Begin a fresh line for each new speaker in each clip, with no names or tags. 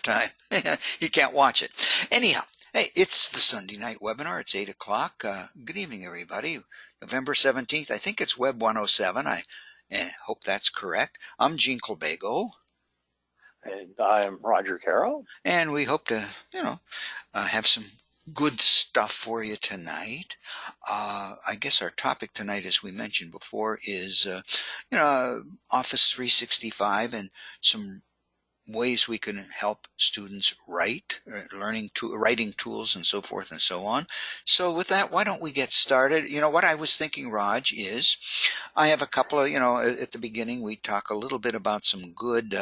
time. You can't watch it. Anyhow, hey, it's the Sunday night webinar. It's 8 o'clock. Good evening, everybody. November 17th. I think it's Web 107. I hope that's correct. I'm Gene Colbago.
And I'm Roger Carroll.
And we hope to, have some good stuff for you tonight. I guess our topic tonight, as we mentioned before, is, Office 365 and some ways we can help students write, writing tools and so forth and so on. So with that, why don't we get started? What I was thinking, Raj, is I have a couple of, at the beginning we talk a little bit about some good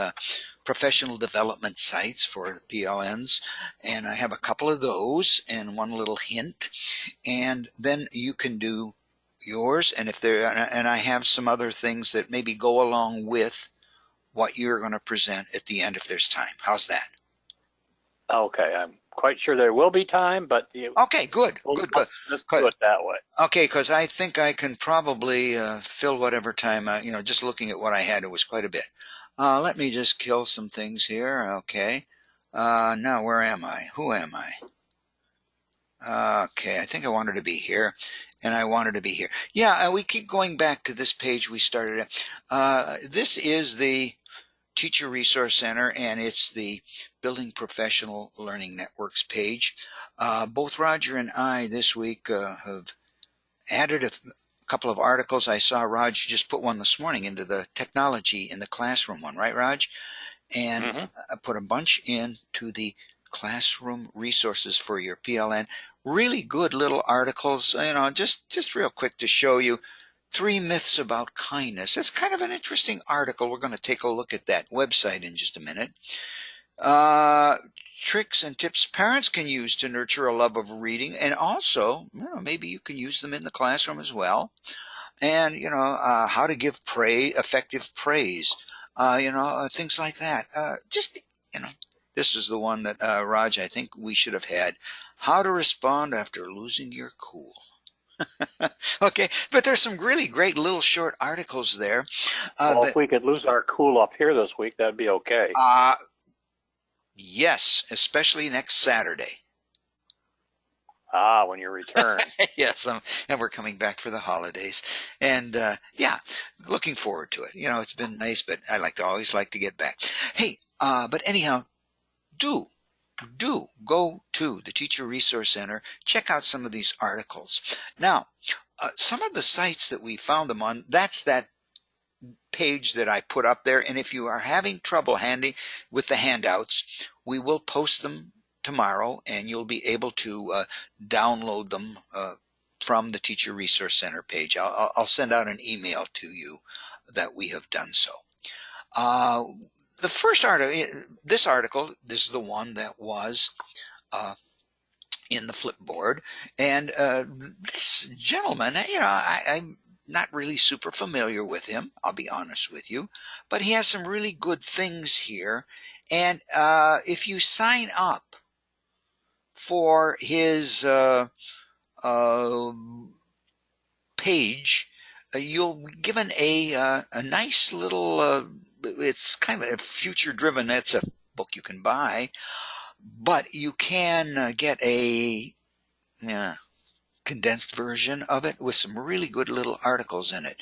professional development sites for the PLNs, and I have a couple of those and one little hint, and then you can do yours, and I have some other things that maybe go along with what you're going to present at the end if there's time. How's that?
Okay, I'm quite sure there will be time, but
okay, good.
Let's do it that way.
Okay, because I think I can probably fill whatever time. Just looking at what I had, it was quite a bit. Let me just kill some things here. Okay. Now where am I? Who am I? Okay, I think I wanted to be here, and I wanted to be here. Yeah, we keep going back to this page we started at. This is the Teacher Resource Center, and it's the Building Professional Learning Networks page. Both Roger and I this week have added a couple of articles. I saw Raj just put one this morning into the technology in the classroom one, right, Raj? And I put a bunch into the classroom resources for your PLN. Really good little articles, just real quick to show you 3 myths about kindness. It's kind of an interesting article. We're going to take a look at that website in just a minute. Tricks and tips parents can use to nurture a love of reading, and also, maybe you can use them in the classroom as well. And, how to give effective praise, things like that. This is the one that, Raj, I think we should have had. How to respond after losing your cool. Okay, but there's some really great little short articles there.
If we could lose our cool up here this week, that'd be okay.
Yes, especially next Saturday.
When you return.
Yes, and we're coming back for the holidays, and looking forward to it. It's been nice, but I always like to get back. Hey, but anyhow, do go to the Teacher Resource Center. Check out some of these articles. Now, some of the sites that we found them on, that's that page that I put up there. And if you are having trouble with the handouts, we will post them tomorrow, and you'll be able to download them from the Teacher Resource Center page. I'll send out an email to you that we have done so. The first article, this is the one that was in the Flipboard, and this gentleman, I'm not really super familiar with him, I'll be honest with you, but he has some really good things here. And if you sign up for his page, you'll be given a nice little, it's kind of future driven, that's a book you can buy, but you can get a condensed version of it with some really good little articles in it.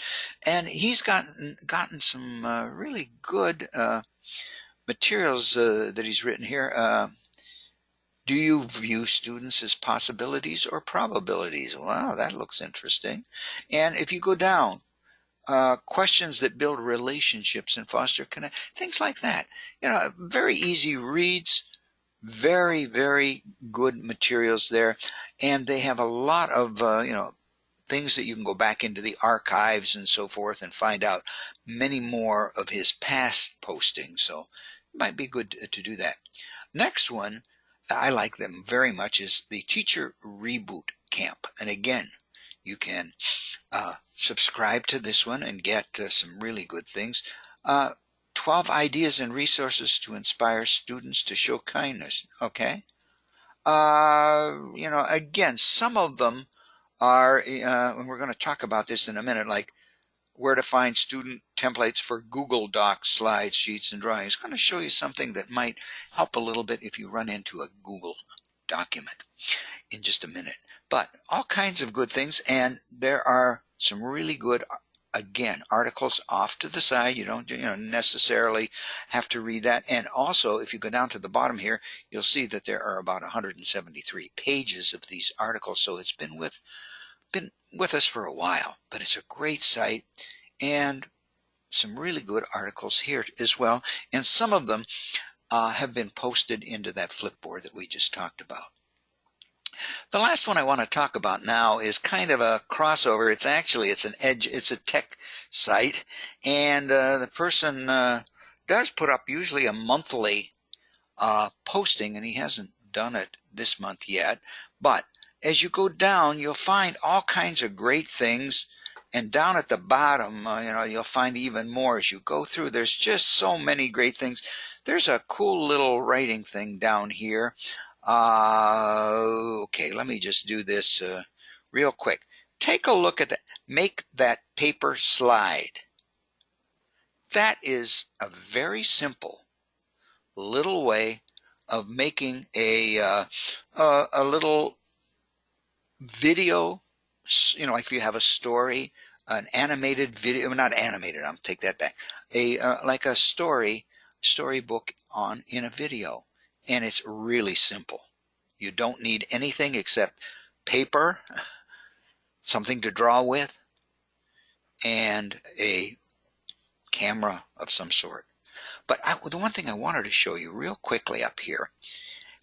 And he's gotten some really good materials that he's written here. Do you view students as possibilities or probabilities? Wow, that looks interesting. And if you go down, questions that build relationships and foster connect, things like that. Very easy reads, very, very good materials there. And they have a lot of, things that you can go back into the archives and so forth and find out many more of his past postings. So it might be good to do that. Next one, I like them very much, is the Teacher Reboot Camp. And again, you can subscribe to this one and get some really good things. 12 ideas and resources to inspire students to show kindness. Okay. Again, some of them are, and we're going to talk about this in a minute, like where to find student templates for Google Docs, slides, sheets, and drawings. I'm going to show you something that might help a little bit if you run into a Google document in just a minute. But all kinds of good things, and there are some really good, again, articles off to the side. You don't necessarily have to read that. And also, if you go down to the bottom here, you'll see that there are about 173 pages of these articles. So it's been with us for a while, but it's a great site, and some really good articles here as well. And some of them have been posted into that Flipboard that we just talked about. The last one I want to talk about now is kind of a crossover. It's a tech site, and the person does put up usually a monthly posting, and he hasn't done it this month yet. But as you go down, you'll find all kinds of great things, and down at the bottom, you'll find even more as you go through. There's just so many great things. There's a cool little writing thing down here. Okay, let me just do this real quick. Take a look at that. Make that paper slide. That is a very simple little way of making a little video, like if you have a story, an animated video, not animated, I'll take that back, like a storybook in a video. And it's really simple. You don't need anything except paper, something to draw with, and a camera of some sort. But the one thing I wanted to show you real quickly up here,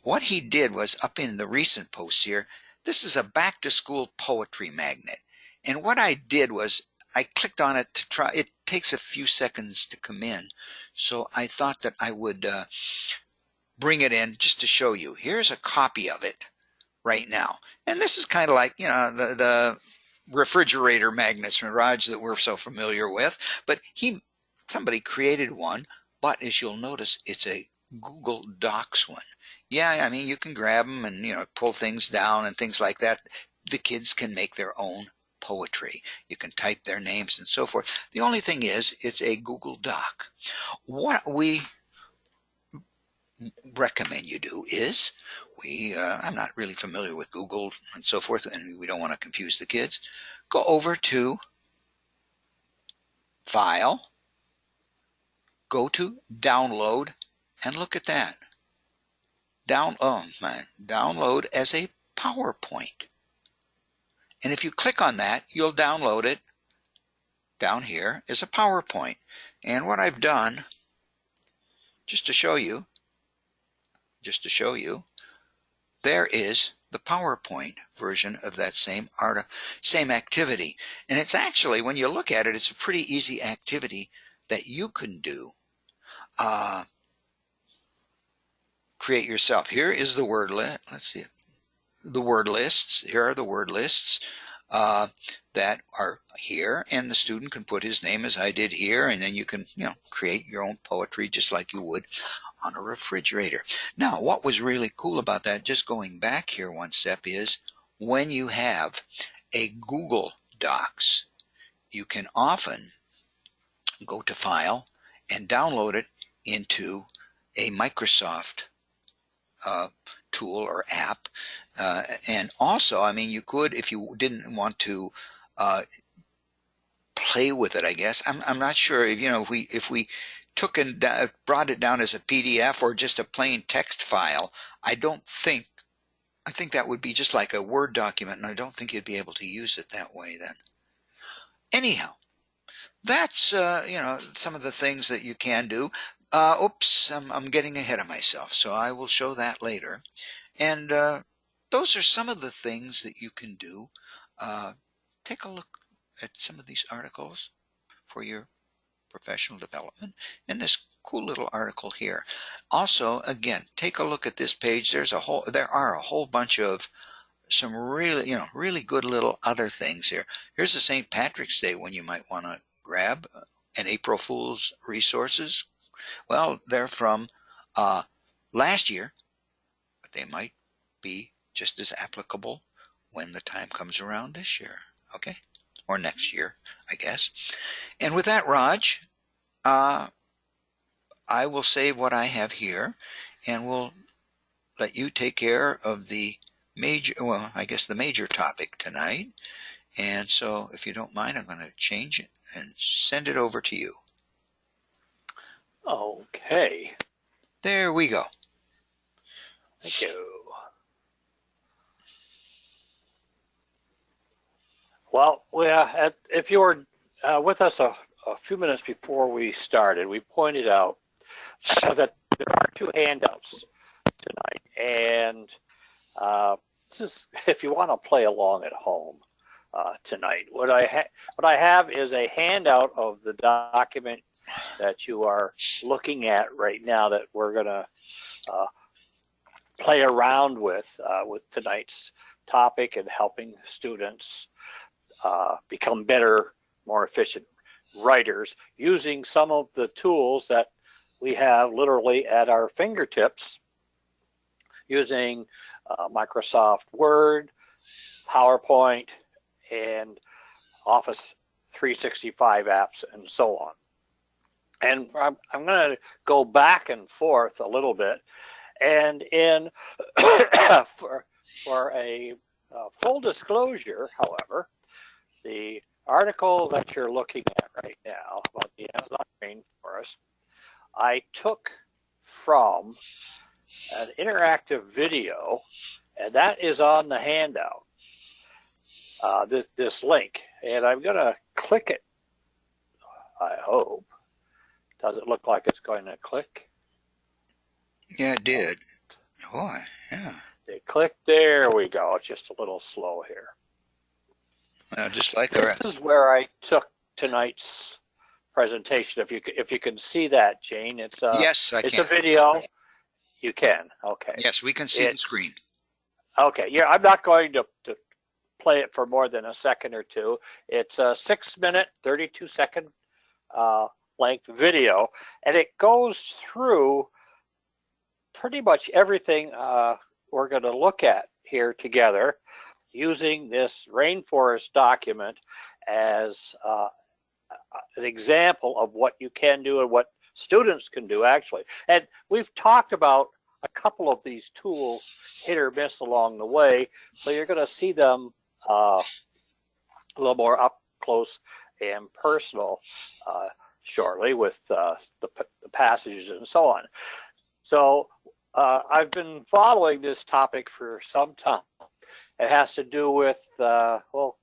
what he did was up in the recent posts here, this is a back to school poetry magnet. And what I did was I clicked on it to try. It takes a few seconds to come in. So I thought that I would bring it in just to show you. Here's a copy of it right now. And this is kind of like, the refrigerator magnets from Raj that we're so familiar with. But somebody created one, but as you'll notice, it's a Google Docs one. Yeah, I mean, you can grab them and, pull things down and things like that. The kids can make their own poetry. You can type their names and so forth. The only thing is, it's a Google Doc. What we recommend you do is, I'm not really familiar with Google and so forth, and we don't want to confuse the kids. Go over to File, go to Download, and look at that. Download as a PowerPoint. And if you click on that, you'll download it down here as a PowerPoint. And what I've done, just to show you, there is the PowerPoint version of that same activity. And it's actually, when you look at it, it's a pretty easy activity that you can do. Create yourself. Here is the word list. Let's see. The word lists. Here are the word lists that are here, and the student can put his name as I did here, and then you can, create your own poetry just like you would on a refrigerator. Now, what was really cool about that, just going back here one step, is when you have a Google Docs, you can often go to File and download it into a Microsoft tool or app. And also, I mean, you could, if you didn't want to play with it, I guess. I'm not sure if we took and brought it down as a PDF or just a plain text file. I think that would be just like a Word document, and I don't think you'd be able to use it that way then. Anyhow, that's some of the things that you can do. Oops, I'm getting ahead of myself, so I will show that later. And those are some of the things that you can do. Take a look at some of these articles for your professional development in this cool little article here. Also, again, take a look at this page. There are a whole bunch of some really good little other things here. Here's the St. Patrick's Day one you might want to grab, and April Fool's resources. Well, they're from last year, but they might be just as applicable when the time comes around this year. Okay? or next year, I guess. And with that, Raj, I will save what I have here, and we'll let you take care of the major, well, I guess the major topic tonight. And so, if you don't mind, I'm going to change it and send it over to you.
Okay.
There we go.
Thank you. Well, if you were with us a few minutes before we started, we pointed out that there are two handouts tonight, and this is if you want to play along at home tonight. What I have is a handout of the document that you are looking at right now that we're going to play around with tonight's topic and helping students become better, more efficient writers using some of the tools that we have literally at our fingertips, using Microsoft Word, PowerPoint, and Office 365 apps, and so on. And I'm going to go back and forth a little bit. And in for a full disclosure, however, the article that you're looking at right now about the Amazon rainforest, I took from an interactive video, and that is on the handout, this link. And I'm going to click it, I hope. Does it look like it's going to click?
Yeah, it did. Boy, yeah.
It clicked. There we go. It's just a little slow here.
Just like
this is where I took tonight's presentation. If you can see that, Jane, it's
yes, I can.
It's a video. You can. Okay.
Yes, we can see the screen.
Okay. Yeah, I'm not going to play it for more than a second or two. It's a 6-minute, 32-second length video, and it goes through pretty much everything we're going to look at here together, using this rainforest document as an example of what you can do and what students can do, actually. And we've talked about a couple of these tools, hit or miss, along the way, so you're going to see them a little more up close and personal shortly with the passages and so on. So I've been following this topic for some time. It has to do with, well,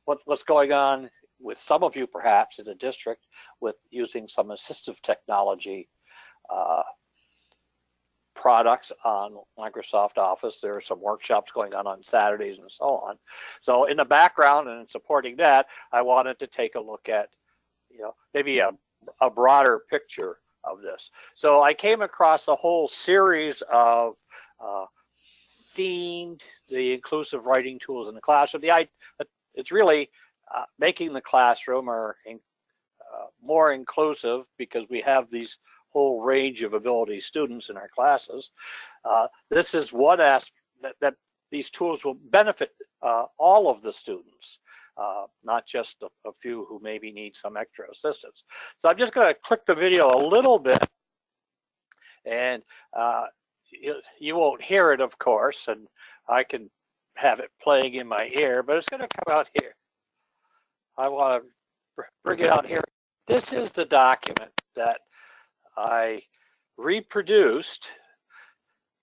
what's going on with some of you perhaps in the district with using some assistive technology products on Microsoft Office. There are some workshops going on Saturdays and so on. So in the background and supporting that, I wanted to take a look at, maybe a broader picture of this. So I came across a whole series of themed, the inclusive writing tools in the classroom. It's really making the classroom more inclusive, because we have these whole range of ability students in our classes. This is one aspect that these tools will benefit all of the students, not just a few who maybe need some extra assistance. So I'm just going to click the video a little bit, and you won't hear it, of course, and I can have it playing in my ear, but it's going to come out here. I want to bring it out here. This is the document that I reproduced.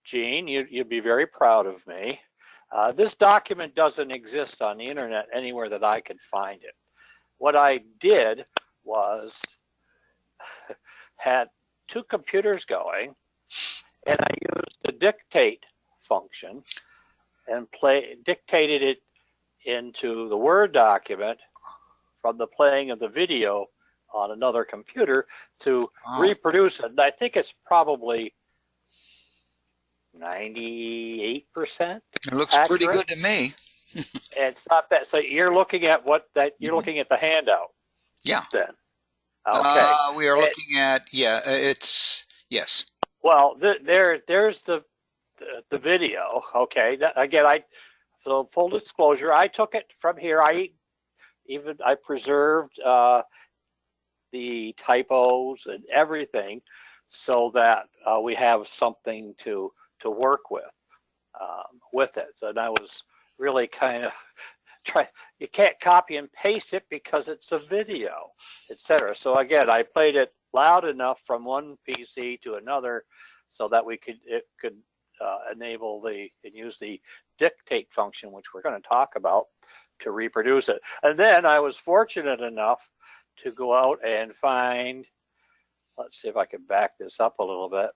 Gene, you'd be very proud of me. This document doesn't exist on the internet anywhere that I could find it. What I did was had two computers going, and I used the dictate function and dictated it into the Word document from the playing of the video on another computer to reproduce it. And I think it's probably 98%.
It looks
accurate.
Pretty good to me.
It's not bad. So you're looking at you're looking at the handout.
Yeah.
Then. Okay.
We are looking at, it's, yes.
Well, there's the video. Okay. Again, so full disclosure, I took it from here. I even I preserved the typos and everything so that we have something to work with it. And I was really kind of you can't copy and paste it because it's a video, etc. So again, I played it loud enough from one PC to another so that it could enable and use the dictate function, which we're going to talk about, to reproduce it. And then I was fortunate enough to go out and find, let's see if I can back this up a little bit,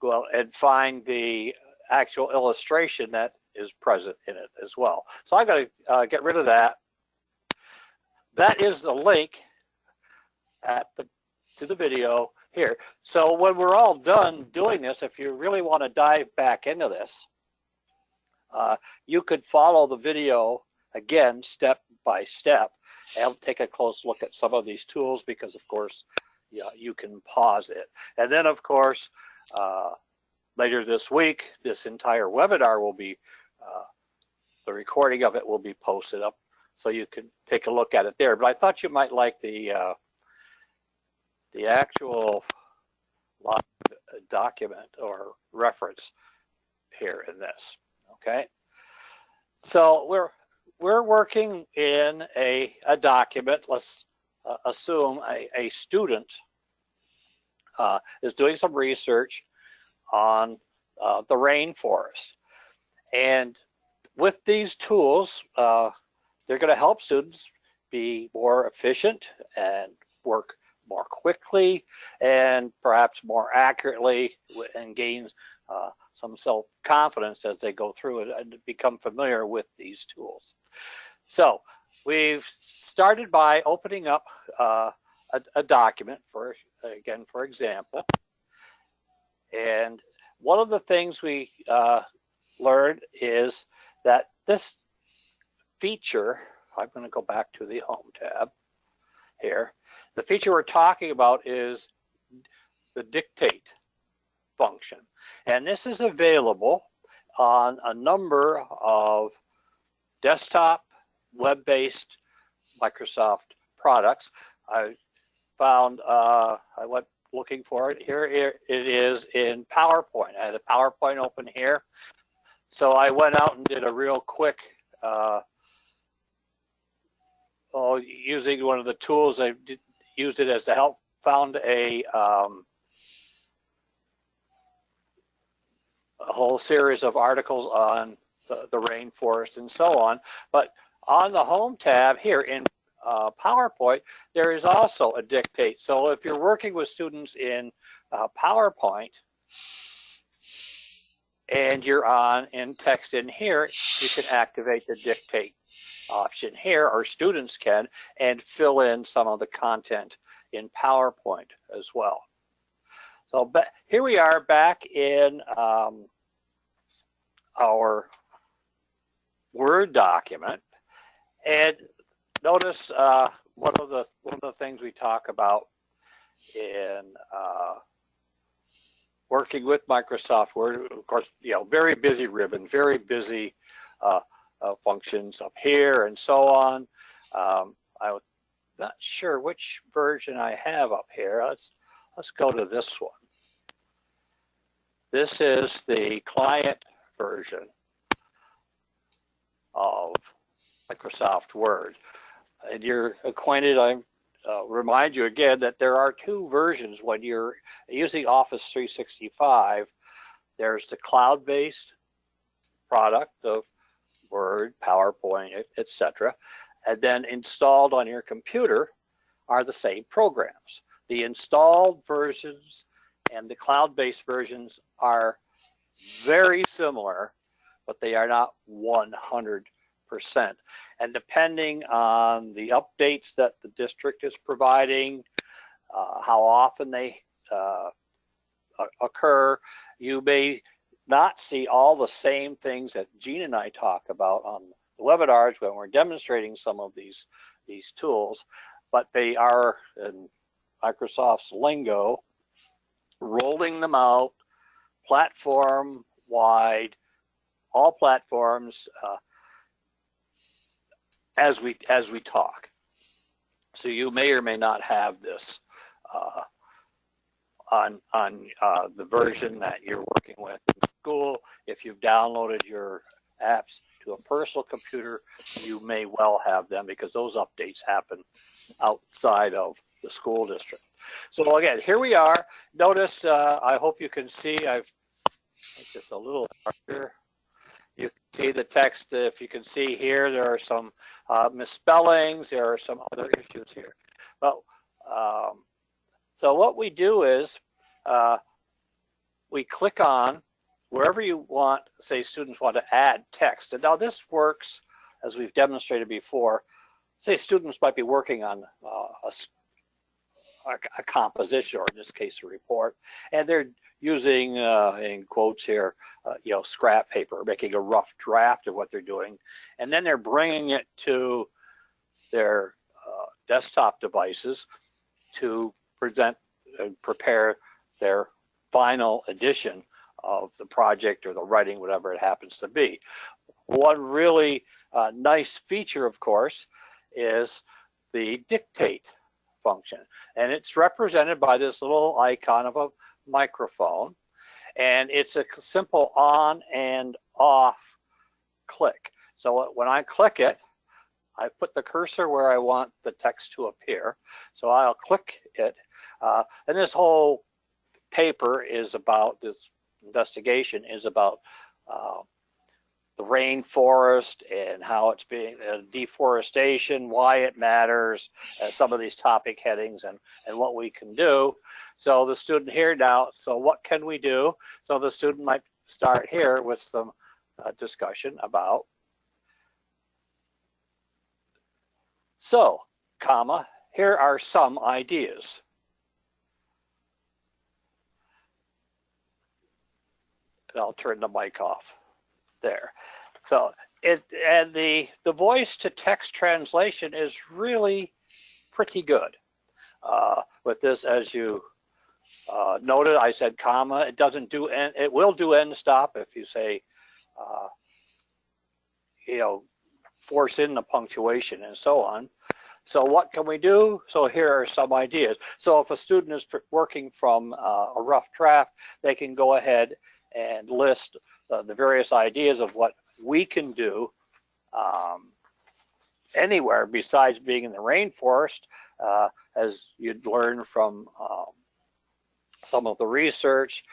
go out and find the actual illustration that is present in it as well. So I'm going to get rid of that. That is the link to the video here. So when we're all done doing this, if you really want to dive back into this, you could follow the video again step by step and take a close look at some of these tools, because of course, yeah, you can pause it. And then of course, later this week, this entire webinar will be, the recording of it will be posted up, so you can take a look at it there. But I thought you might like the actual live document or reference here in this. Okay, so we're working in a document. Let's assume a student is doing some research on the rainforest, and with these tools, they're going to help students be more efficient and work more quickly and perhaps more accurately, and gain some self-confidence as they go through it and become familiar with these tools. So we've started by opening up a document, for example. And one of the things we learned is that this feature, I'm going to go back to the Home tab here. The feature we're talking about is the dictate function. And this is available on a number of desktop, web-based Microsoft products. I found, I went looking for it. Here it is in PowerPoint. I had a PowerPoint open here. So I went out and did a real quick, using one of the tools, I used it as to help, found a whole series of articles on the rainforest and so on. But on the Home tab here in PowerPoint, there is also a dictate. So if you're working with students in PowerPoint and you're in text in here, you can activate the dictate option here, or students can, and fill in some of the content in PowerPoint as well. So here we are back in our Word document, and notice one of the things we talk about in working with Microsoft Word, of course, very busy ribbon, very busy functions up here and so on. I'm not sure which version I have up here. Let's go to this one. This is the client version of Microsoft Word. And you're acquainted, I remind you again that there are two versions when you're using Office 365. There's the cloud-based product of Word, PowerPoint, etc. And then installed on your computer are the same programs. The installed versions and the cloud-based versions are very similar, but they are not 100%. And depending on the updates that the district is providing, how often they occur, you may not see all the same things that Gene and I talk about on the webinars when we're demonstrating some of these tools, but they are, in Microsoft's lingo, rolling them out platform-wide, all platforms, as we talk. So you may or may not have this on the version that you're working with in school. If you've downloaded your apps to a personal computer, you may well have them because those updates happen outside of the school district. So again, here we are. Notice, I hope you can see, I've made this a little darker. You can see the text. If you can see here, there are some misspellings. There are some other issues here. Well, so what we do is we click on wherever you want, say students want to add text. And now this works, as we've demonstrated before. Say students might be working on a composition, or in this case, a report, and they're using, in quotes here, scrap paper, making a rough draft of what they're doing, and then they're bringing it to their desktop devices to present and prepare their final edition of the project or the writing, whatever it happens to be. One really nice feature, of course, is the dictate function, and it's represented by this little icon of a microphone, and it's a simple on and off click. So when I click it, I put the cursor where I want the text to appear. So I'll click it, and this whole paper is about, this investigation is about the rainforest and how it's being deforestation, why it matters, some of these topic headings, and what we can do. So the student here now, so what can we do? So the student might start here with some discussion about, so, comma, here are some ideas. And I'll turn the mic off there. So and the voice to text translation is really pretty good. With this, as you noted, I said comma. It doesn't do end. It will do end stop if you say, force in the punctuation and so on. So what can we do? So here are some ideas. So if a student is working from a rough draft, they can go ahead and list the various ideas of what we can do anywhere besides being in the rainforest, as you'd learn from some of the research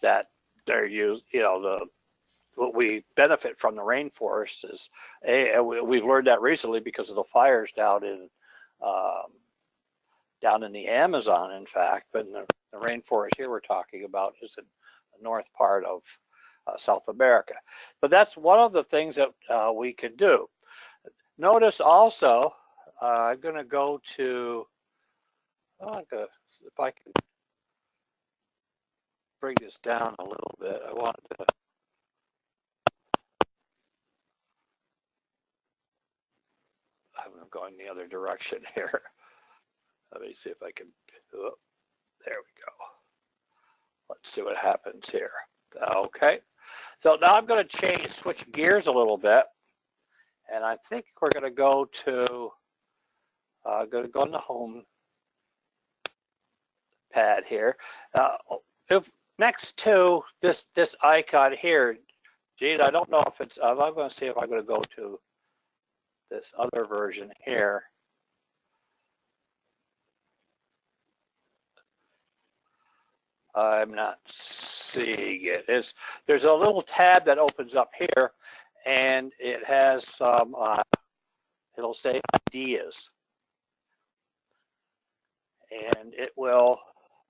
that they're used, what we benefit from the rainforest is, we've learned that recently because of the fires down in the Amazon, in fact, but the rainforest here we're talking about is in the north part of South America. But that's one of the things that we can do. Notice also, I'm going to go to, if I can bring this down a little bit, I want to, I'm going the other direction here. Let me see if I can, oh, there we go. Let's see what happens here. Okay, so now I'm going to switch gears a little bit, and I think we're going to go to, going to go in the home pad here. If next to this icon here, Gene, I don't know if it's, I'm going to see if I'm going to go to this other version here. I'm not seeing it. There's a little tab that opens up here, and it has some, it'll say ideas. And it will,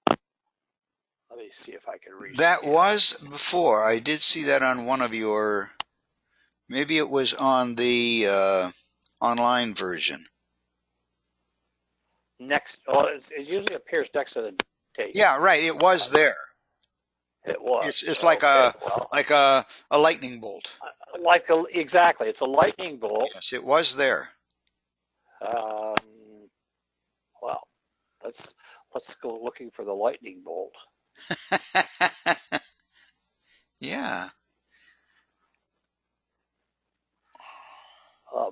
let me see if I can read
that. Was before. I did see that on one of your, maybe it was on the online version.
Next, well, it usually appears next to the dictation.
Yeah, right. It was there.
It was.
It's like a lightning bolt.
Exactly. It's a lightning bolt.
Yes, it was there.
Well, let's go looking for the lightning bolt.
Yeah.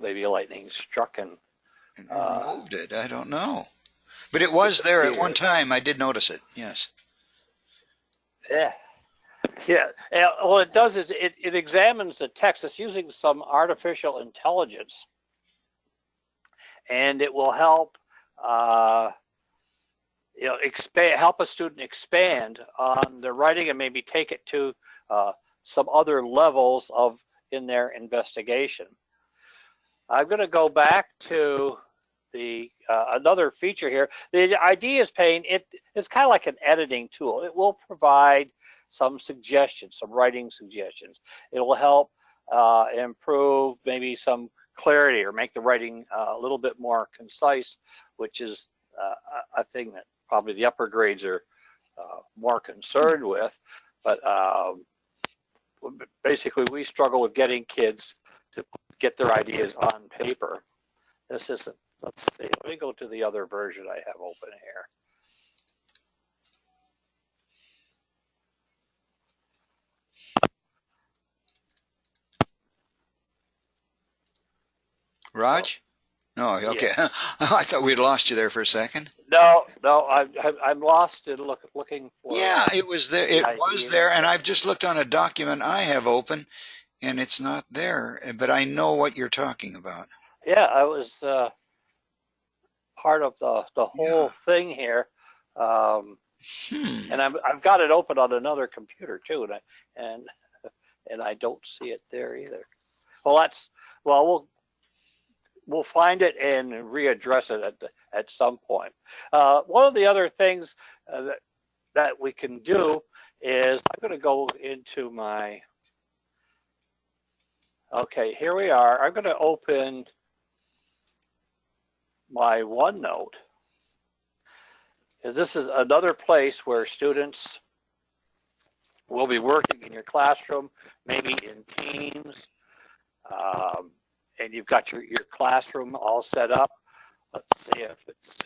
maybe lightning struck and
Removed it. I don't know. But it was there at one time. I did notice it. Yes.
Yeah. Yeah. What it does is it examines the text. It's using some artificial intelligence, and it will help help a student expand on their writing and maybe take it to some other levels in their investigation. I'm going to go back to the another feature here. The ideas pane, it's kind of like an editing tool. It will provide some suggestions, some writing suggestions. It will help improve maybe some clarity or make the writing a little bit more concise, which is a thing that probably the upper grades are more concerned with. But basically, we struggle with getting kids to get their ideas on paper. This isn't. Let's see. Let me go to the other version I have open here.
Raj? No, okay. Yeah. I thought we'd lost you there for a second.
No, I'm lost in looking for.
Yeah, it was there. It was there, and I've just looked on a document I have open, and it's not there. But I know what you're talking about.
Yeah, I was part of the whole thing here, and I've got it open on another computer too, and I don't see it there either. Well, we'll find it and readdress it at some point. One of the other things that we can do is I'm going to go into my. Okay, here we are. I'm going to open my OneNote. This is another place where students will be working in your classroom, maybe in teams, and you've got your classroom all set up. Let's see if it's.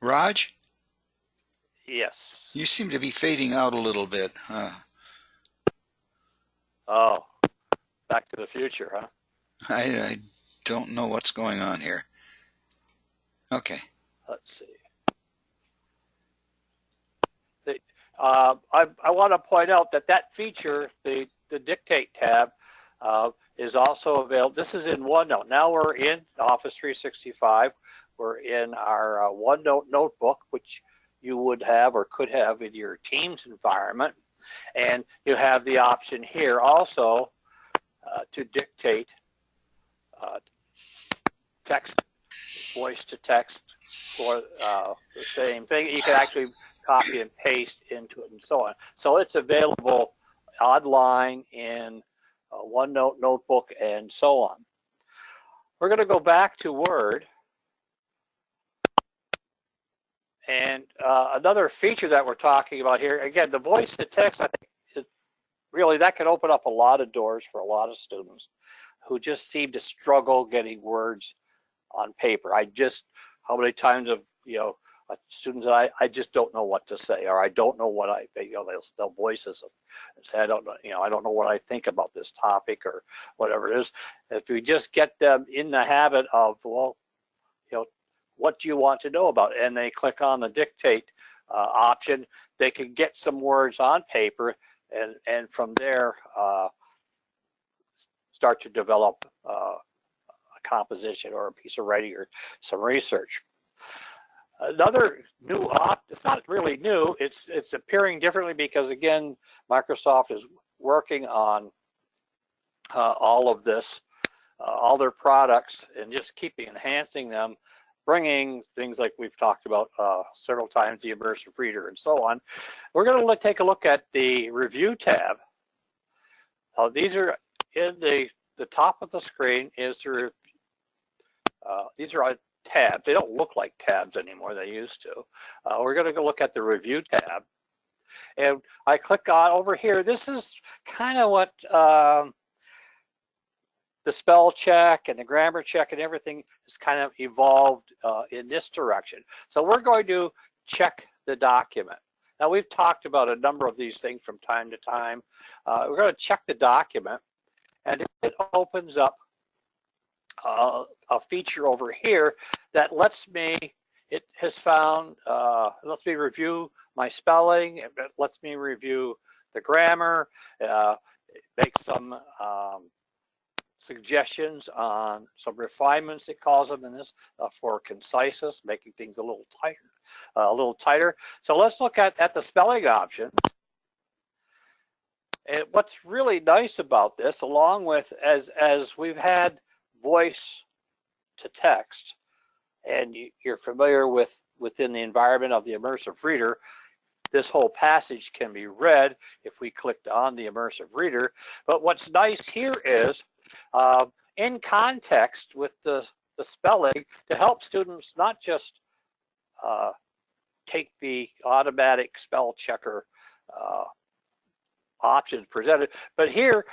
Raj?
Yes.
You seem to be fading out a little bit.
Oh, Back to the Future, huh?
I don't know what's going on here. Okay.
Let's see. I want to point out that feature, the Dictate tab, is also available. This is in OneNote. Now we're in Office 365. We're in our OneNote notebook, which you would have or could have in your Teams environment. And you have the option here also to dictate text, voice to text, or the same thing. You can actually copy and paste into it and so on. So it's available online in OneNote notebook and so on. We're going to go back to Word. And another feature that we're talking about here, again, the voice to text, I think really that can open up a lot of doors for a lot of students who just seem to struggle getting words on paper. How many times have, students that I just don't know what to say, or I don't know what they'll voice us and say, I don't know what I think about this topic or whatever it is. If we just get them in the habit of, what do you want to know about? And they click on the dictate option, they can get some words on paper and from there start to develop a composition or a piece of writing or some research. Another new it's not really new, it's appearing differently because again, Microsoft is working on all of this, all their products, and just keeping enhancing them, bringing things like we've talked about several times, the immersive reader and so on. We're going to take a look at the review tab. These are in the top of the screen. These are tabs. They don't look like tabs anymore. They used to. We're going to go look at the review tab. And I click on over here. This is kind of what the spell check and the grammar check and everything has kind of evolved in this direction. So we're going to check the document. Now, we've talked about a number of these things from time to time. We're going to check the document, and it opens up a feature over here that lets me, it has found, lets me review my spelling, it lets me review the grammar, make some suggestions on some refinements, it calls them in this, for conciseness, making things a little tighter. So let's look at the spelling option. And what's really nice about this, along with as we've had voice to text, and you're familiar with within the environment of the immersive reader, this whole passage can be read if we clicked on the immersive reader. But what's nice here is in context with the spelling, to help students not just take the automatic spell checker options presented, but here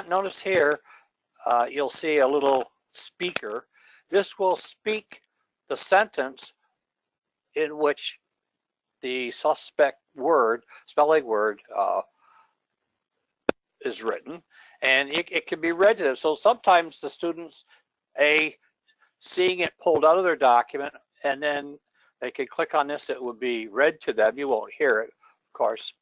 notice here you'll see a little speaker. This will speak the sentence in which the suspect word, spelling word, is written, and it can be read to them. So sometimes the students, seeing it pulled out of their document, and then they can click on this, it would be read to them. You won't hear it, of course.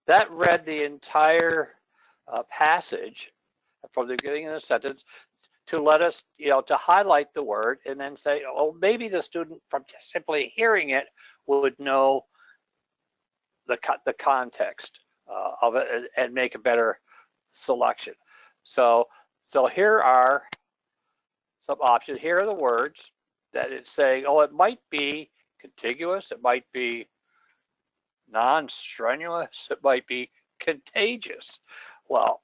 That read the entire passage from the beginning of the sentence to let us, to highlight the word and then say, oh, maybe the student from simply hearing it would know the context of it and make a better selection. So here are some options. Here are the words that it's saying, oh, it might be contiguous, it might be non-strenuous, it might be contagious. Well,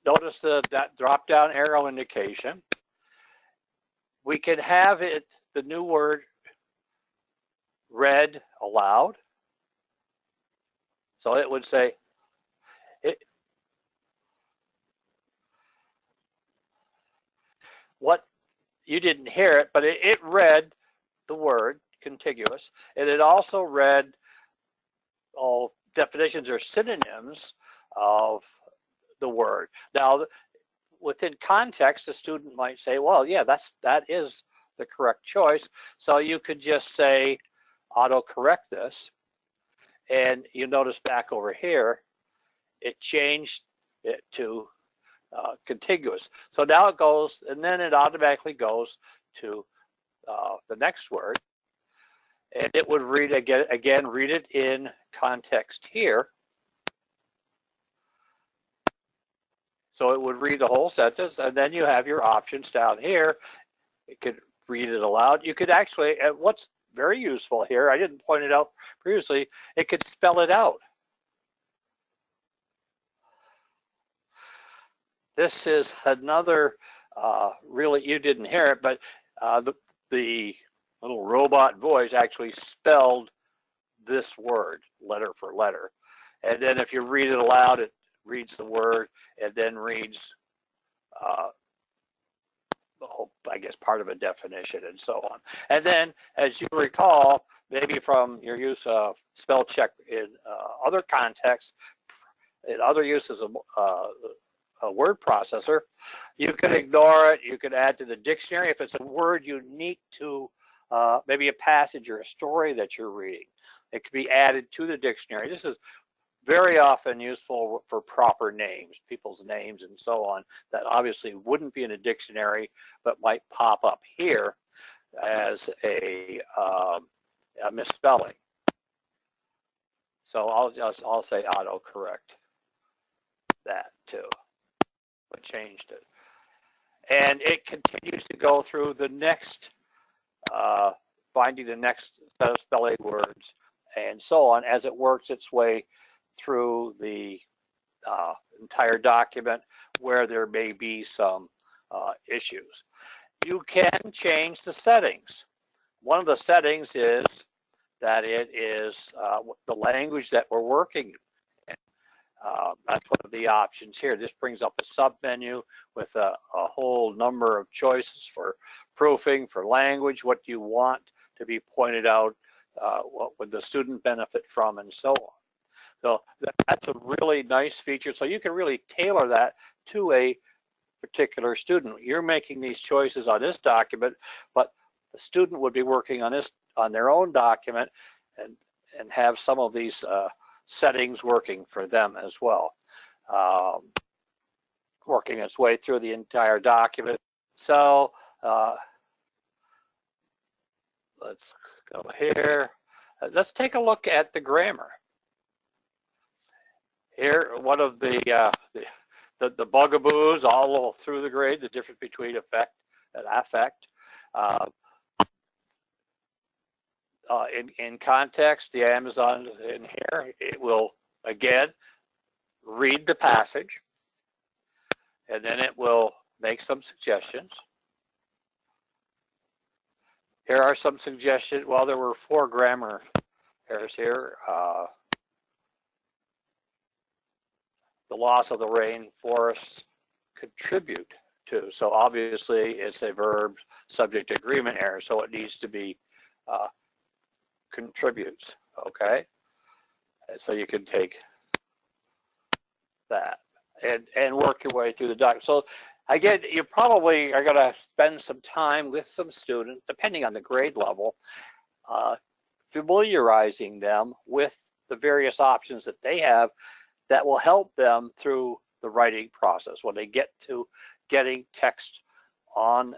notice that drop down arrow indication. We can have the new word read aloud. So it would say, what you didn't hear it, but it read the word contiguous, and it also read all definitions or synonyms of the word. Now, within context, the student might say, well, yeah, that is the correct choice. So you could just say autocorrect this, and you notice back over here, it changed it to contiguous. So now it goes, and then it automatically goes to the next word, and it would read again, read it in context here. So it would read the whole sentence, and then you have your options down here. It could read it aloud. You could actually, and what's very useful here, I didn't point it out previously, it could spell it out. This is another, really, you didn't hear it, but the little robot voice actually spelled this word letter for letter. And then if you read it aloud, it reads the word and then reads, I guess, part of a definition and so on. And then, as you recall, maybe from your use of spell check in other contexts, in other uses of a word processor, you can ignore it. You can add to the dictionary if it's a word unique to maybe a passage or a story that you're reading. It can be added to the dictionary. This is very often useful for proper names, people's names and so on, that obviously wouldn't be in a dictionary, but might pop up here as a misspelling. So I'll say autocorrect that too. I changed it. And it continues to go through the next, finding the next set of spelling words and so on as it works its way through the entire document where there may be some issues. You can change the settings. One of the settings is that it is the language that we're working in. That's one of the options here. This brings up a sub-menu with a whole number of choices for proofing, for language, what do you want to be pointed out, what would the student benefit from, and so on. So that's a really nice feature. So you can really tailor that to a particular student. You're making these choices on this document, but the student would be working on this on their own document and have some of these settings working for them as well, working its way through the entire document. So let's go here. Let's take a look at the grammar. Here, one of the bugaboos all through the grade, the difference between effect and affect. In context, the Amazon in here, it will again read the passage, and then it will make some suggestions. Here are some suggestions. Well, there were 4 grammar errors here. The loss of the rainforests contribute to. So obviously it's a verb subject agreement error, so it needs to be contributes, okay? And so you can take that and work your way through the document. So again, you probably are gonna spend some time with some students, depending on the grade level, familiarizing them with the various options that they have that will help them through the writing process. When they get to getting text on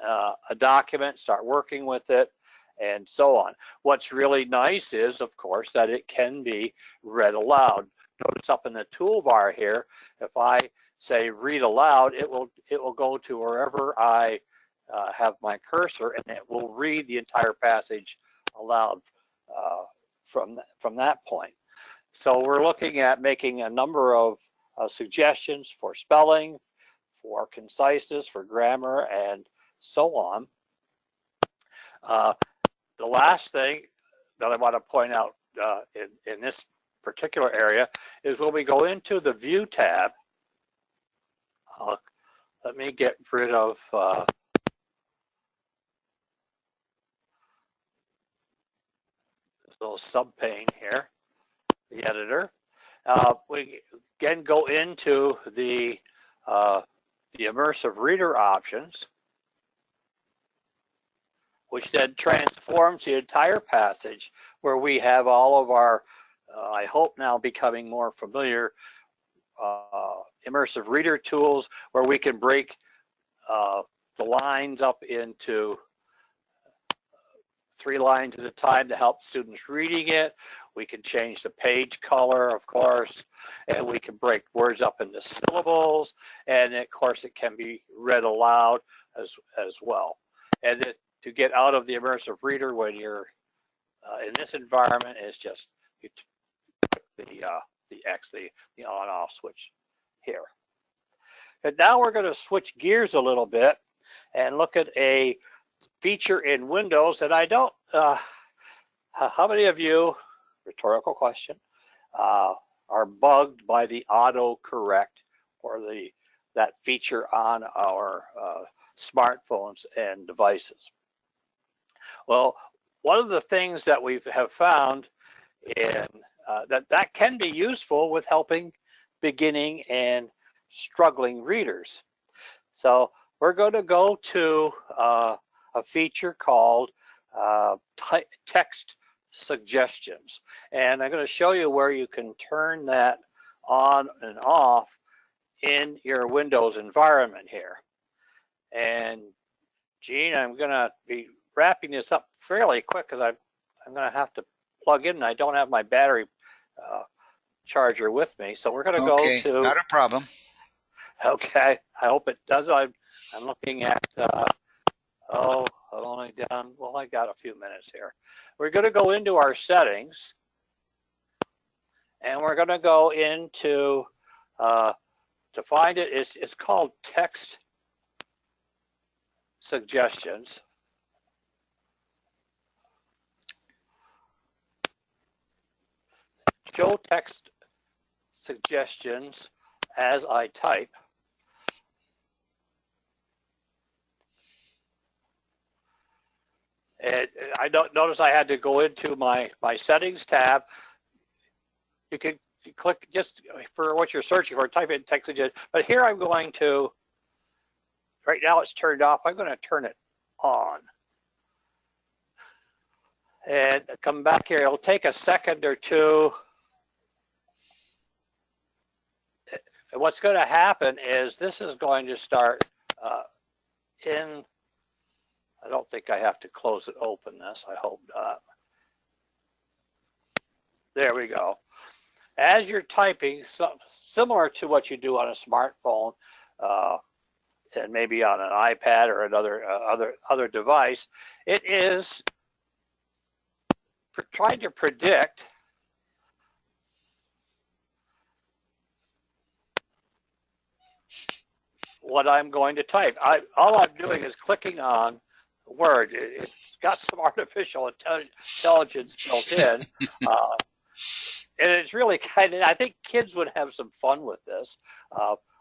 a document, start working with it, and so on. What's really nice is, of course, that it can be read aloud. Notice up in the toolbar here, if I say read aloud, it will go to wherever I have my cursor, and it will read the entire passage aloud from that point. So we're looking at making a number of suggestions for spelling, for conciseness, for grammar, and so on. The last thing that I want to point out in this particular area is when we go into the View tab. Let me get rid of this little sub-pane here, the editor. We again go into the immersive reader options, which then transforms the entire passage where we have all of our, I hope now becoming more familiar, immersive reader tools where we can break the lines up into 3 lines at a time to help students reading it. We can change the page color, of course, and we can break words up into syllables, and of course it can be read aloud as well. And to get out of the immersive reader when you're in this environment is just you click the X, the on-off switch here. And now we're going to switch gears a little bit and look at a feature in Windows that I don't. How many of you, rhetorical question, are bugged by the autocorrect or that feature on our smartphones and devices? Well, one of the things that we have found in that can be useful with helping beginning and struggling readers. So we're going to go to a feature called text suggestions, and I'm going to show you where you can turn that on and off in your Windows environment here. And Gene, I'm going to be wrapping this up fairly quick because I'm going to have to plug in, and I don't have my battery charger with me. So we're going to go to.
Not a problem.
Okay, I hope it does. I'm looking at. I've only done. Well, I got a few minutes here. We're going to go into our settings, and we're going to go into to find it. It's called text suggestions. Show text suggestions as I type. And I don't notice I had to go into my settings tab. You can click just for what you're searching for, type in text suggestion. But here I'm going to, right now it's turned off. I'm going to turn it on. And come back here. It'll take a second or two. And what's going to happen is this is going to start in. I don't think I have to close it open this. I hope not. There we go. As you're typing, similar to what you do on a smartphone, and maybe on an iPad or another other device, it is trying to predict what I'm going to type. All I'm doing is clicking on Word. It's got some artificial intelligence built in. And it's really kind of, I think kids would have some fun with this.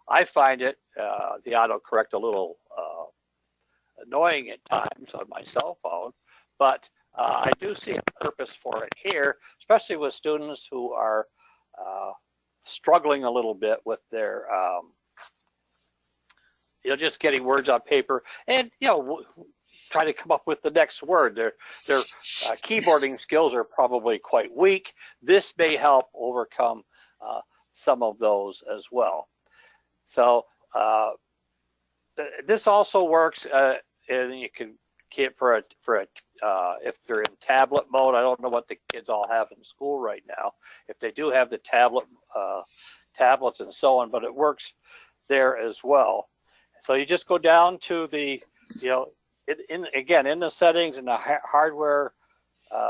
I find it, the autocorrect, a little annoying at times on my cell phone, but I do see a purpose for it here, especially with students who are struggling a little bit with their, just getting words on paper and, trying to come up with the next word. Their keyboarding skills are probably quite weak. This may help overcome some of those as well. So this also works, and you can get for a if they're in tablet mode. I don't know what the kids all have in school right now. If they do have the tablets and so on, but it works there as well. So you just go down to the, again, in the settings in the hardware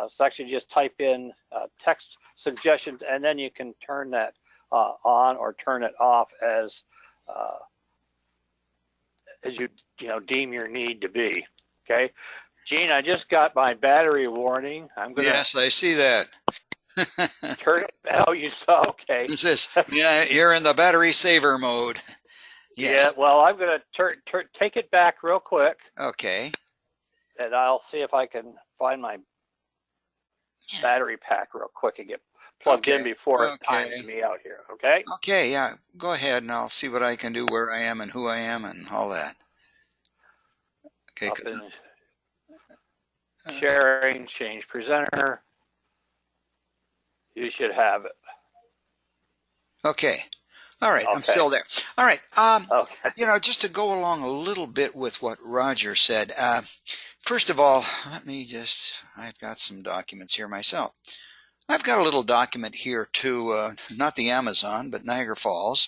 section, just type in text suggestions, and then you can turn that on or turn it off as you deem your need to be. Okay, Gene, I just got my battery warning. I'm gonna.
Yes, I see that.
Turn it. Oh, you saw. Okay.
It says, yeah, you're in the battery saver mode. Yes.
Yeah. Well, I'm gonna take it back real quick.
Okay.
And I'll see if I can find my battery pack real quick and get plugged in before it times me out here. Okay.
Okay. Yeah. Go ahead, and I'll see what I can do, where I am, and who I am, and all that. Okay.
Sharing, change presenter. You should have it.
Okay. All right. Okay. I'm still there. All right. Okay. Just to go along a little bit with what Roger said. First of all, I've got some documents here myself. I've got a little document here too, not the Amazon, but Niagara Falls.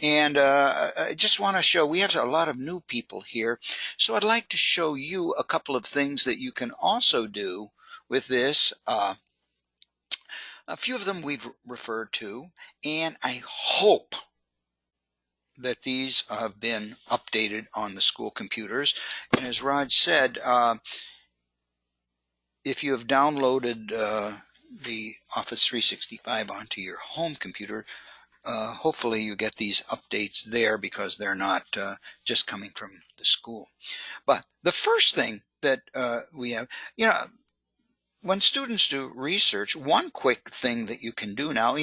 And I just want to show, we have a lot of new people here. So I'd like to show you a couple of things that you can also do with this. A few of them we've referred to, and I hope that these have been updated on the school computers. And as Raj said, if you have downloaded the Office 365 onto your home computer, hopefully you get these updates there, because they're not just coming from the school. But the first thing that we have, when students do research, one quick thing that you can do now,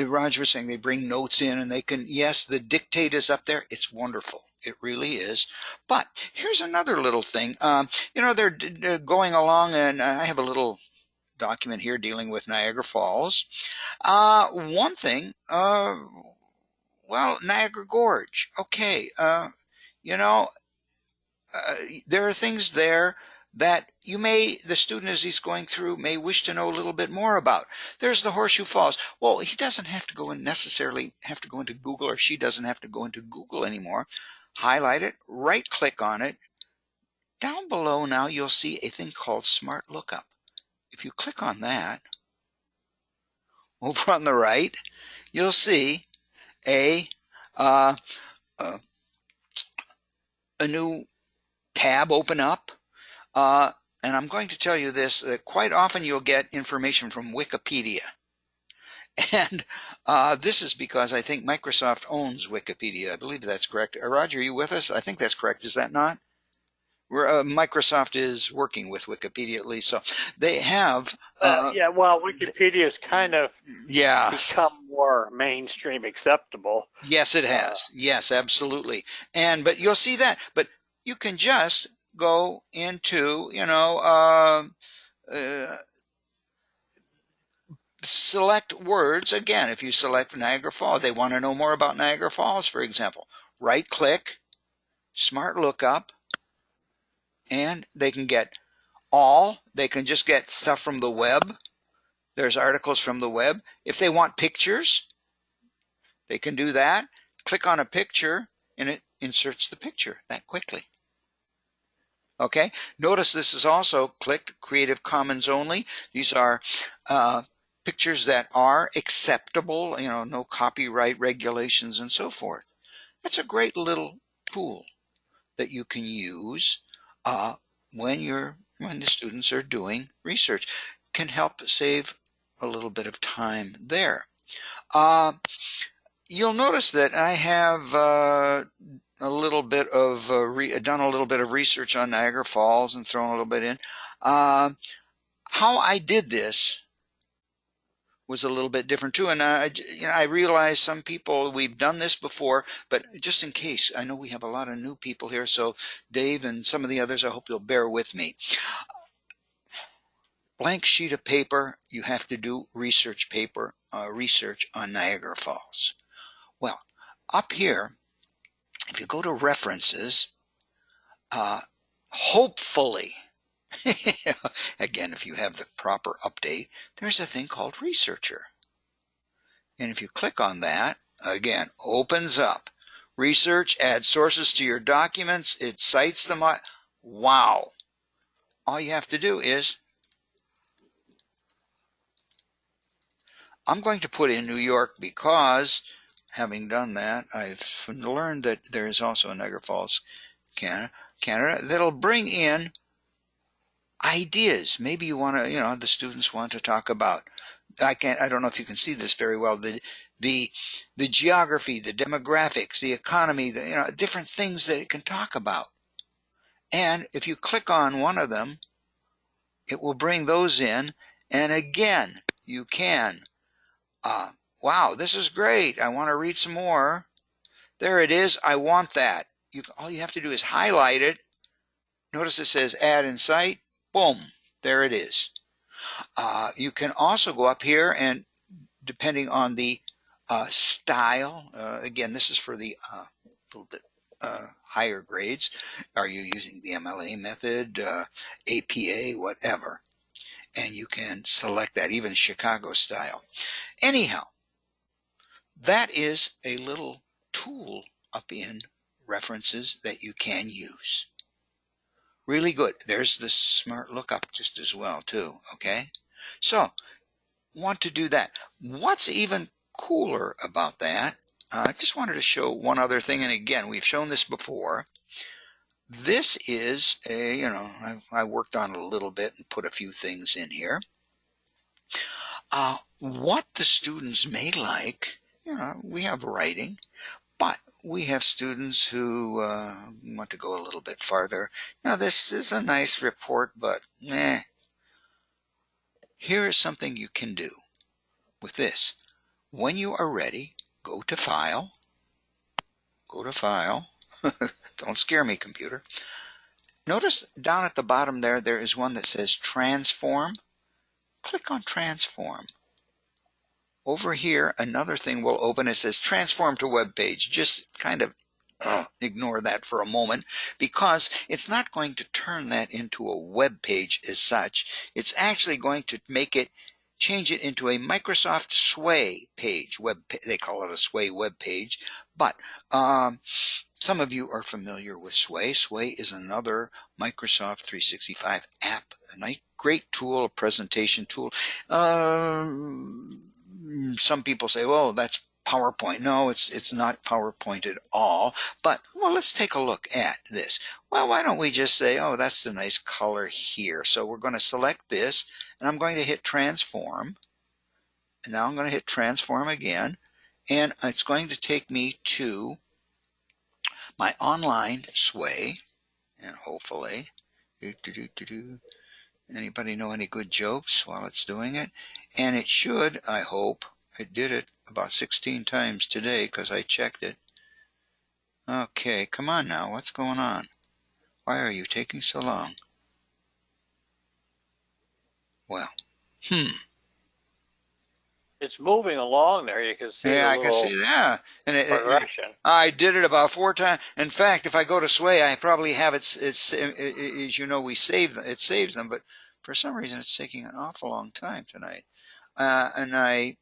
Roger was saying they bring notes in and they can, yes, the dictate is up there. It's wonderful. It really is. But here's another little thing. They're going along, and I have a little document here dealing with Niagara Falls. One thing, Niagara Gorge. Okay. There are things there that the student, as he's going through, may wish to know a little bit more about. There's the Horseshoe Falls. Well, he doesn't have to necessarily have to go into Google, or she doesn't have to go into Google anymore. Highlight it, right click on it. Down below now you'll see a thing called Smart Lookup. If you click on that, over on the right, you'll see a new tab open up. And I'm going to tell you this, that quite often you'll get information from Wikipedia. And this is because I think Microsoft owns Wikipedia. I believe that's correct. Roger, are you with us? I think that's correct. Is that not? Microsoft is working with Wikipedia at least, so they have.
Yeah, well, Wikipedia's kind of
Yeah.
become more mainstream acceptable.
Yes, it has. Yes, absolutely. But you'll see that. But you can just go into, select words. Again, if you select Niagara Falls, they want to know more about Niagara Falls, for example. Right click, Smart Lookup, and they can get all. They can just get stuff from the web. There's articles from the web. If they want pictures, they can do that. Click on a picture and it inserts the picture that quickly. Okay, notice this is also clicked Creative Commons only. These are pictures that are acceptable, no copyright regulations and so forth. That's a great little tool that you can use when the students are doing research. Can help save a little bit of time there. You'll notice that I have a little bit of done a little bit of research on Niagara Falls and thrown a little bit in. How I did this was a little bit different too, and I realize some people, we've done this before, but just in case, I know we have a lot of new people here, so Dave and some of the others, I hope you'll bear with me. Blank sheet of paper, you have to do research on Niagara Falls. Well, up here, if you go to references, hopefully, again, if you have the proper update, there's a thing called Researcher. And if you click on that, again, opens up. Research, add sources to your documents, it cites them. Wow. All you have to do is, I'm going to put in New York because, having done that, I've learned that there is also a Niagara Falls, Canada, that'll bring in ideas. Maybe you want to, the students want to talk about, I don't know if you can see this very well, the geography, the demographics, the economy, different things that it can talk about. And if you click on one of them, it will bring those in. And again, you can, wow, this is great. I want to read some more. There it is. I want that. All you have to do is highlight it. Notice it says add in site. Boom, there it is. You can also go up here and depending on the style, again, this is for the little bit higher grades. Are you using the MLA method, APA, whatever? And you can select that, even Chicago style. Anyhow, that is a little tool up in references that you can use. Really good. There's the Smart Lookup just as well too, okay? So, want to do that. What's even cooler about that, I just wanted to show one other thing, and again, we've shown this before. This is I worked on it a little bit and put a few things in here. What the students may like, we have writing, but we have students who want to go a little bit farther. This is a nice report, but here is something you can do with this. When you are ready, go to File. Don't scare me, computer. Notice down at the bottom there is one that says Transform. Click on Transform. Over here, another thing will open. It says Transform to Web Page. Just kind of ignore that for a moment because it's not going to turn that into a web page as such. It's actually going to change it into a Microsoft Sway page. They call it a Sway web page, but some of you are familiar with Sway. Sway is another Microsoft 365 app, a nice, great tool, a presentation tool. Some people say, well, that's PowerPoint. No, it's not PowerPoint at all. But, well, let's take a look at this. Well, why don't we just say, oh, that's the nice color here. So we're going to select this, and I'm going to hit Transform. now I'm going to hit transform again, and it's going to take me to my online Sway, and hopefully, anybody know any good jokes while it's doing it? And it should, I hope, it did it about 16 times today because I checked it. Okay, come on now, what's going on? Why are you taking so long? Well,
It's moving along there. You can see
yeah,
the
I can
little
see that. And
progression.
I did it about 4 times. In fact, if I go to Sway, I probably have it, as you know, we save them, it saves them, but for some reason it's taking an awful long time tonight. And I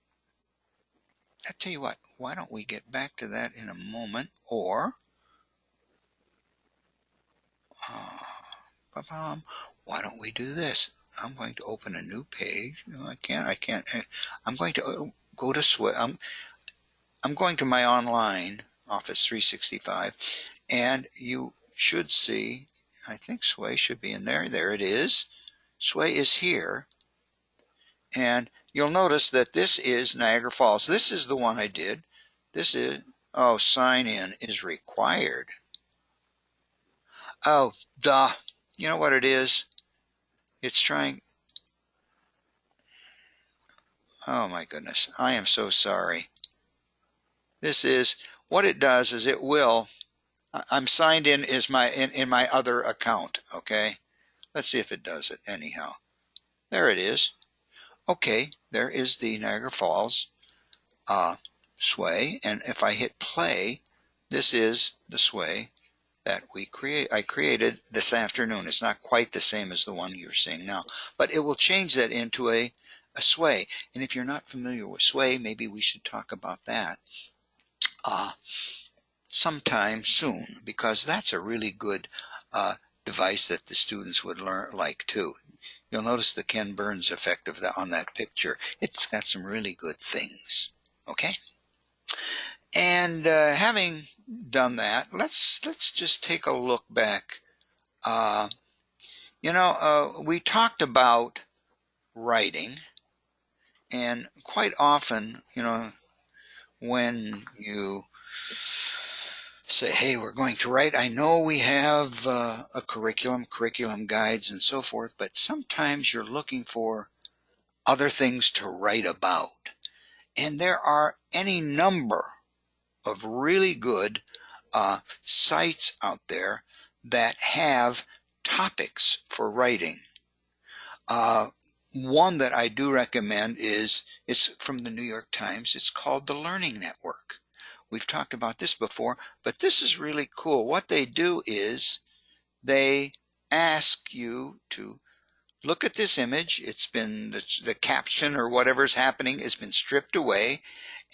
tell you what, why don't we get back to that in a moment, or why don't we do this? I'm going to open a new page. No, I can't. I'm going to go to Sway. I'm going to my online Office 365, and you should see, I think Sway should be in there. There it is. Sway is here, and you'll notice that this is Niagara Falls. This is the one I did. This is, oh, sign in is required. Oh, duh. You know what it is? It's trying, oh my goodness, I am so sorry. This is, what it does is it will, I'm signed in as in my other account, okay? Let's see if it does it anyhow. There it is. Okay, there is the Niagara Falls Sway, and if I hit play, this is the Sway that I created this afternoon. It's not quite the same as the one you're seeing now, but it will change that into a Sway. And if you're not familiar with Sway, maybe we should talk about that sometime soon, because that's a really good device that the students would like too. You'll notice the Ken Burns effect of on that picture. It's got some really good things. Okay, and having done that, let's just take a look back. We talked about writing, and quite often, when you say, hey, we're going to write, I know we have a curriculum guides and so forth, but sometimes you're looking for other things to write about. And there are any number of really good sites out there that have topics for writing. One that I do recommend it's from the New York Times. It's called the Learning Network. We've talked about this before, but this is really cool. What they do is they ask you to look at this image. It's been the caption or whatever's happening has been stripped away,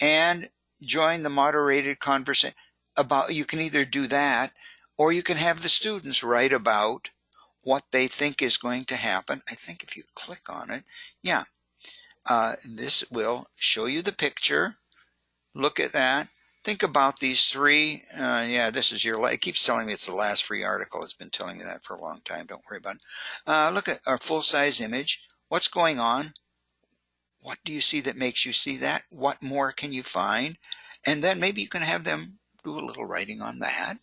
and join the moderated conversation about. You can either do that, or you can have the students write about what they think is going to happen. I think if you click on it, yeah, this will show you the picture. Look at that. Think about these three. Yeah, this is it keeps telling me it's the last free article. It's been telling me that for a long time. Don't worry about it. Look at our full-size image. What's going on? What do you see that makes you see that? What more can you find? And then maybe you can have them do a little writing on that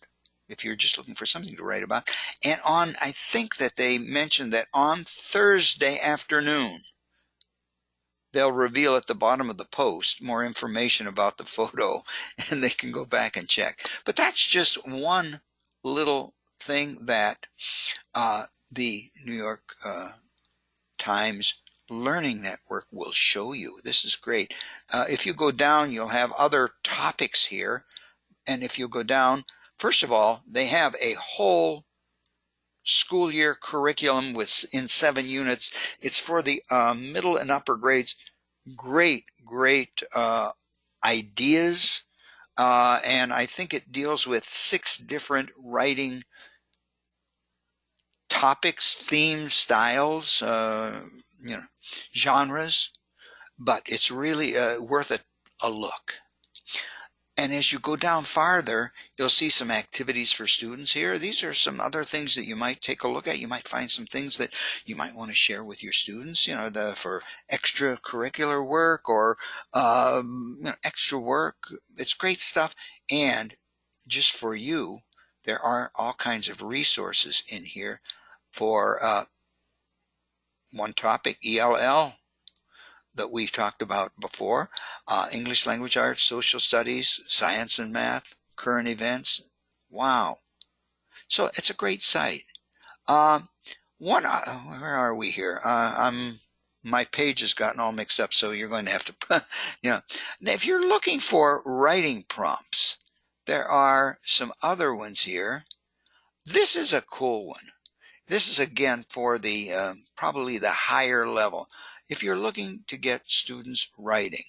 if you're just looking for something to write about. And I think that they mentioned that on Thursday afternoon, they'll reveal at the bottom of the post more information about the photo, and they can go back and check. But that's just one little thing that the New York Times Learning Network will show you. This is great. If you go down, you'll have other topics here. And if you go down, first of all, they have a whole school year curriculum in 7 units. It's for the middle and upper grades. Great ideas, and I think it deals with 6 different writing topics, themes, styles, genres, but it's really worth a look. And as you go down farther, you'll see some activities for students here. These are some other things that you might take a look at. You might find some things that you might want to share with your students, for extracurricular work or extra work. It's great stuff. And just for you, there are all kinds of resources in here for one topic, ELL, that we've talked about before, English language arts, social studies, science and math, current events. Wow. So it's a great site. Where are we here? My page has gotten all mixed up, so you're going to have to, Now, if you're looking for writing prompts, there are some other ones here. This is a cool one. This is again for the probably the higher level. If you're looking to get students writing,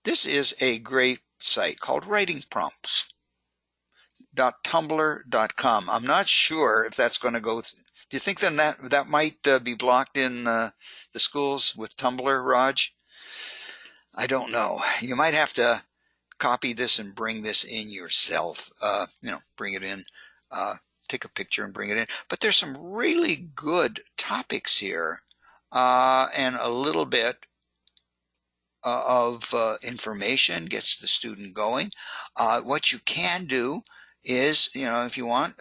this is a great site called writingprompts.tumblr.com. I'm not sure if that's going to go. Do you think then that might be blocked in the schools with Tumblr, Raj? I don't know. You might have to copy this and bring this in yourself. Bring it in. Take a picture and bring it in. But there's some really good topics here, and a little bit of information gets the student going. What you can do is, if you want,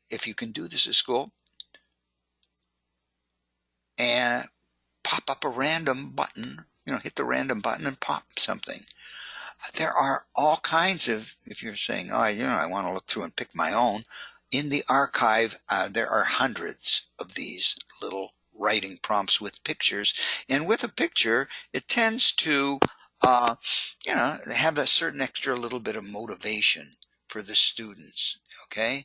if you can do this at school, and pop up a random button, hit the random button and pop something. There are all kinds of, if you're saying, oh, I want to look through and pick my own, in the archive, there are hundreds of these little writing prompts with pictures. And with a picture, it tends to, have a certain extra little bit of motivation for the students, okay?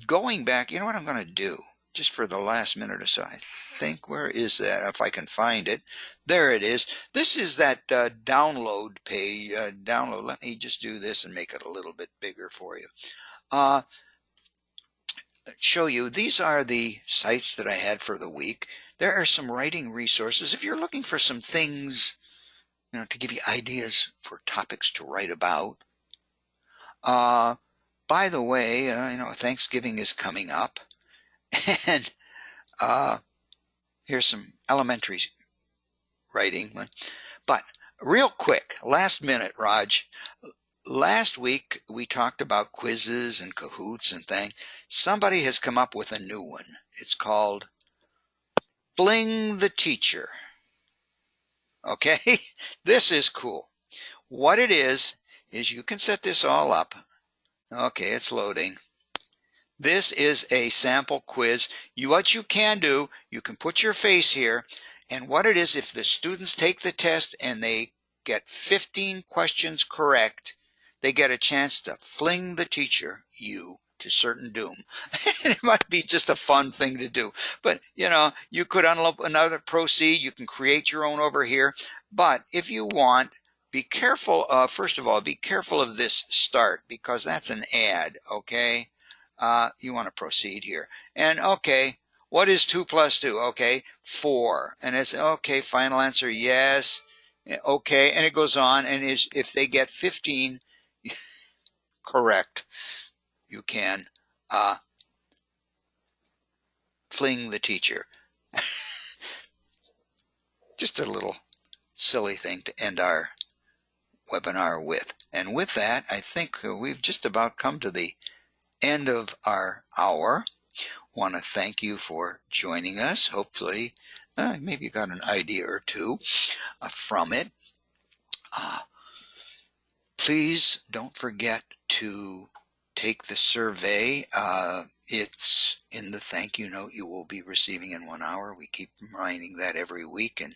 Going back, you know what I'm going to do? Just for the last minute or so, I think, where is that? If I can find it. There it is. This is that download page. Download. Let me just do this and make it a little bit bigger for you. Show you, these are the sites that I had for the week. There are some writing resources. If you're looking for some things, to give you ideas for topics to write about. By the way, Thanksgiving is coming up. And here's some elementary writing. But real quick, last minute, Raj. Last week we talked about quizzes and Kahoots and things. Somebody has come up with a new one. It's called Fling the Teacher. Okay, this is cool. What it is you can set this all up. Okay, it's loading. This is a sample quiz. What you can do, you can put your face here, and what it is, if the students take the test and they get 15 questions correct, they get a chance to fling the teacher, you, to certain doom. It might be just a fun thing to do. But, you could unload another proceed. You can create your own over here. But if you want, be careful. First of all, be careful of this start, because that's an ad, okay? You want to proceed here. And okay, what is 2 plus 2? Okay, 4. And it's okay, final answer, yes. Okay, and it goes on. And if they get 15 correct, you can fling the teacher. Just a little silly thing to end our webinar with. And with that, I think we've just about come to the end of our hour. Want to thank you for joining us. Hopefully, maybe you got an idea or two from it. Please don't forget to take the survey. It's in the thank you note you will be receiving in 1 hour. We keep reminding that every week, and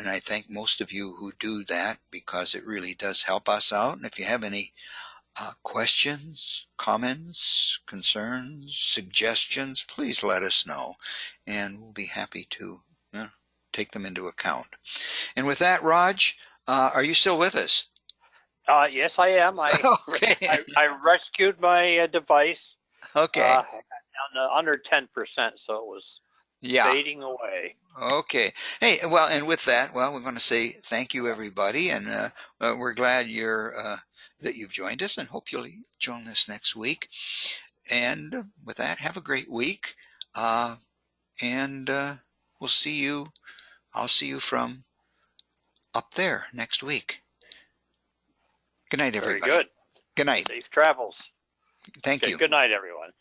I thank most of you who do that, because it really does help us out. And if you have any questions, comments, concerns, suggestions, please let us know, and we'll be happy to take them into account. And with that, Raj, are you still with us?
Yes, I am.
Okay.
I rescued my device.
Okay.
Under 10%, so it was
Yeah.
fading away.
Okay. Hey, well, and with that, well, we're going to say thank you, everybody, and we're glad that you've joined us, and hope you'll join us next week. And with that, have a great week, and we'll see you. I'll see you from up there next week. Good night,
Very
everybody.
good.
Good night.
Safe travels.
Thank
Okay,
you.
good night, everyone.